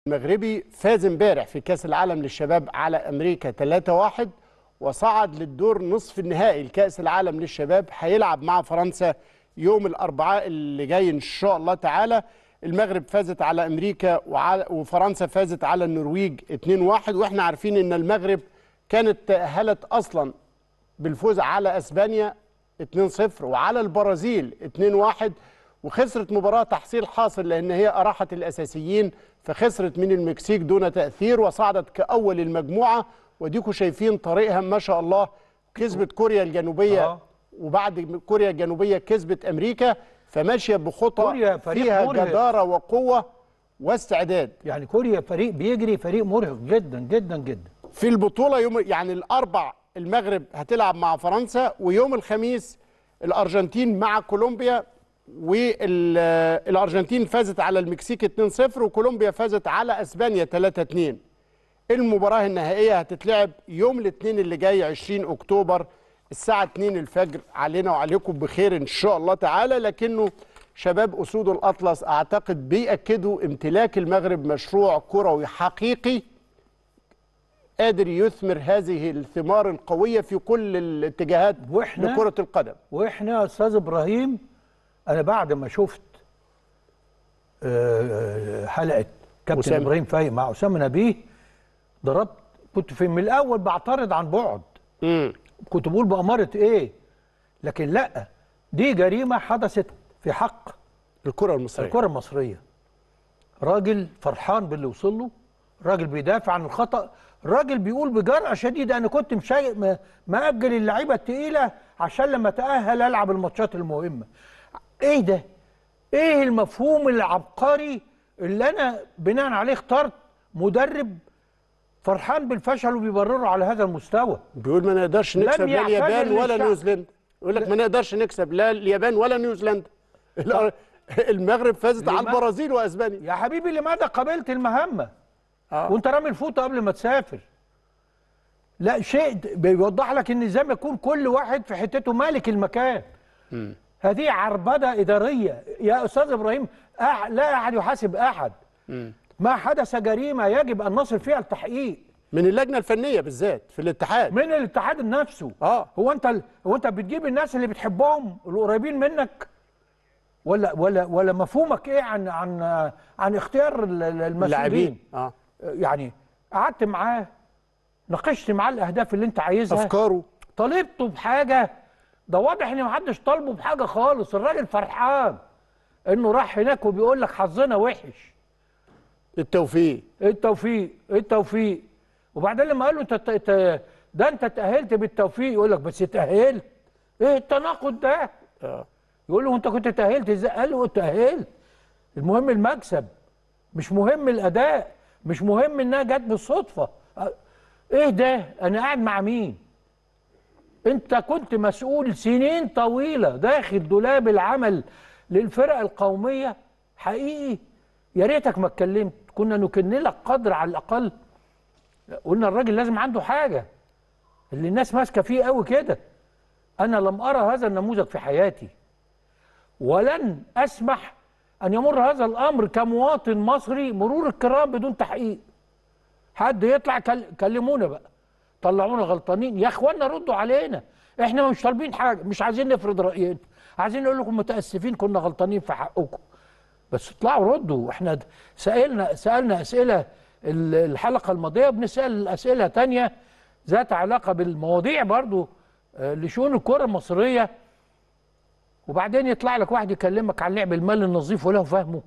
المغربي فاز امبارح في كأس العالم للشباب على أمريكا 3-1 وصعد للدور نصف النهائي لكأس العالم للشباب. هيلعب مع فرنسا يوم الأربعاء اللي جاي إن شاء الله تعالى. المغرب فازت على أمريكا وفرنسا فازت على النرويج 2-1، وإحنا عارفين إن المغرب كانت تأهلت أصلا بالفوز على أسبانيا 2-0 وعلى البرازيل 2-1، وخسرت مباراة تحصيل حاصل لأن هي أراحت الأساسيين، فخسرت من المكسيك دون تأثير وصعدت كأول المجموعة. وديكوا شايفين طريقها ما شاء الله، كسبت كوريا الجنوبية وبعد كوريا الجنوبية كسبت أمريكا، فماشية بخطى فيها جدارة وقوة واستعداد. يعني كوريا فريق بيجري، فريق مرهق جدا جدا جدا. في البطولة يوم يعني الأربع المغرب هتلعب مع فرنسا، ويوم الخميس الأرجنتين مع كولومبيا، والأرجنتين فازت على المكسيك 2-0 وكولومبيا فازت على أسبانيا 3-2. المباراة النهائية هتتلعب يوم الاثنين اللي جاي 20 أكتوبر الساعة 2 الفجر، علينا وعليكم بخير إن شاء الله تعالى. لكنه شباب أسود الأطلس أعتقد بيأكدوا امتلاك المغرب مشروع كروي حقيقي قادر يثمر هذه الثمار القوية في كل الاتجاهات لكرة القدم. وإحنا يا أستاذ إبراهيم، أنا بعد ما شفت حلقة كابتن إبراهيم فايق مع أسامة نبيه ضربت، كنت من الأول بعترض عن بعد، كنت بقول بأمارة إيه، لكن لأ، دي جريمة حدثت في حق الكرة المصرية. راجل فرحان باللي وصل له، راجل بيدافع عن الخطأ، راجل بيقول بجرأة شديدة أنا كنت مأجل اللعيبة التقيلة عشان لما تأهل ألعب الماتشات المهمة. إيه ده؟ إيه المفهوم العبقري اللي أنا بناء عليه اخترت مدرب فرحان بالفشل وبيبرره على هذا المستوى؟ بيقول ما نقدرش نكسب لا اليابان ولا نيوزيلندا. يقول لك ما نقدرش نكسب لا اليابان ولا نيوزيلندا. المغرب فازت على البرازيل واسبانيا. يا حبيبي لماذا قبلت المهمه؟ وانت رامي الفوطه قبل ما تسافر. لا، شيء بيوضح لك ان زي ما يكون كل واحد في حتته مالك المكان. هذه عربده اداريه يا استاذ ابراهيم، لا احد يحاسب احد. ما حدث جريمه يجب ان نصل فيها التحقيق من اللجنه الفنيه بالذات في الاتحاد، من الاتحاد نفسه. هو انت بتجيب الناس اللي بتحبهم القريبين منك، ولا مفهومك ايه عن اختيار المسؤولين؟ يعني قعدت معاه، ناقشت معاه الاهداف اللي انت عايزها، افكاره، طالبته بحاجه، ده واضح ان محدش طالبه بحاجه خالص. الراجل فرحان انه راح هناك وبيقول لك حظنا وحش. التوفيق التوفيق التوفيق. وبعدين لما قال له انت اتأهلت بالتوفيق، يقول لك بس اتأهلت؟ ايه التناقض ده؟ يقول له انت كنت اتأهلت ازاي؟ قال له اتأهلت، المهم المكسب، مش مهم الاداء، مش مهم انها جت بالصدفه. ايه ده؟ انا قاعد مع مين؟ انت كنت مسؤول سنين طويله داخل دولاب العمل للفرق القوميه حقيقي. يا ريتك ما اتكلمت، كنا نكن لك قدر على الاقل. قلنا الراجل لازم عنده حاجه اللي الناس ماسكه فيه قوي كده. انا لم ارى هذا النموذج في حياتي، ولن اسمح ان يمر هذا الامر كمواطن مصري مرور الكرام بدون تحقيق. حد يطلع كلمونا بقى، طلعونا غلطانين يا اخوانا، ردوا علينا. احنا مش طالبين حاجه، مش عايزين نفرض راينا، عايزين نقول لكم متاسفين كنا غلطانين في حقكم، بس اطلعوا ردوا. احنا سالنا اسئله الحلقه الماضيه، بنسال اسئله ثانيه ذات علاقه بالمواضيع برضو لشؤون الكره المصريه، وبعدين يطلع لك واحد يكلمك عن لعب المال النظيف ولا فاهمه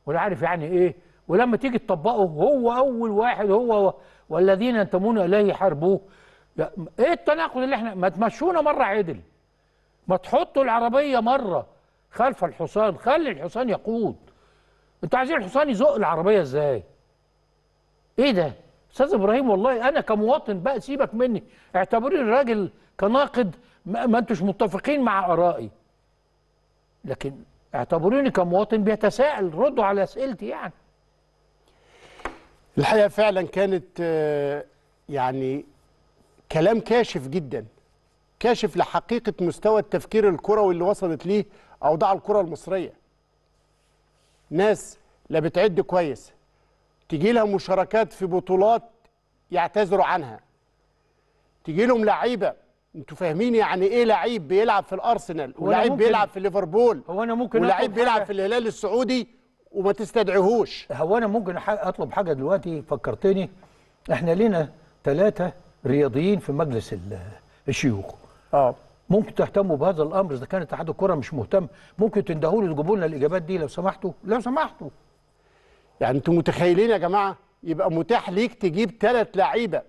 ولا عارف يعني ايه، ولما تيجي تطبقه هو اول واحد هو والذين ينتمون اليه يحاربوه. ايه التناقض اللي احنا ما تمشونا مره عدل، ما تحطوا العربيه مره خلف الحصان، خلي الحصان يقود. انتوا عايزين الحصان يزق العربيه ازاي؟ ايه ده؟ استاذ ابراهيم والله انا كمواطن بقى سيبك مني، اعتبروني الراجل كناقد ما انتوش متفقين مع ارائي، لكن اعتبروني كمواطن بيتساءل، ردوا على اسئلتي. يعني الحقيقه فعلا كانت يعني كلام كاشف جدا، كاشف لحقيقه مستوى التفكير الكروي اللي وصلت ليه اوضاع الكره المصريه. ناس لا بتعد كويس تيجي لها مشاركات في بطولات يعتذروا عنها، تيجي لهم لعيبه، انتوا فاهمين يعني ايه لعيب بيلعب في الارسنال ولعيب بيلعب في ليفربول هو انا ممكن ولعيب بيلعب في الهلال السعودي وما تستدعيهوش؟ هو انا ممكن اطلب حاجه دلوقتي فكرتني. احنا لينا 3 رياضيين في مجلس الشيوخ. ممكن تهتموا بهذا الامر؟ اذا كان اتحاد الكره مش مهتم ممكن تندهوا لي تجيبوا لنا الاجابات دي لو سمحتوا، لو سمحتوا. يعني انتوا متخيلين يا جماعه يبقى متاح ليك تجيب 3 لعيبه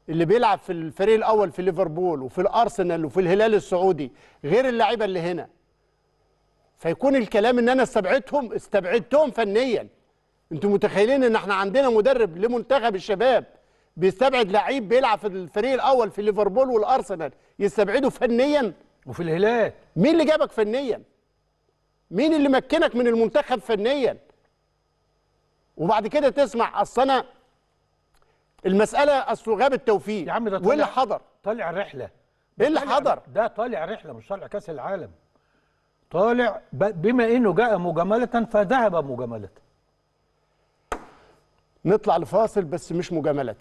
اللي بيلعب في الفريق الاول في ليفربول وفي الارسنال وفي الهلال السعودي غير اللعيبه اللي هنا، فيكون الكلام ان انا استبعدتهم فنيا. انتوا متخيلين ان احنا عندنا مدرب لمنتخب الشباب بيستبعد لعيب بيلعب في الفريق الاول في ليفربول والارسنال يستبعده فنيا؟ وفي الهلال مين اللي جابك فنيا؟ مين اللي مكنك من المنتخب فنيا؟ وبعد كده تسمع اصل انا المساله اصل غاب التوفيق يا عم. ده واللي حضر طالع رحله. ايه اللي حضر؟ ده طالع رحله مش طالع كاس العالم. طالع بما انه جاء مجامله فذهب مجامله. نطلع لفاصل بس مش مجامله.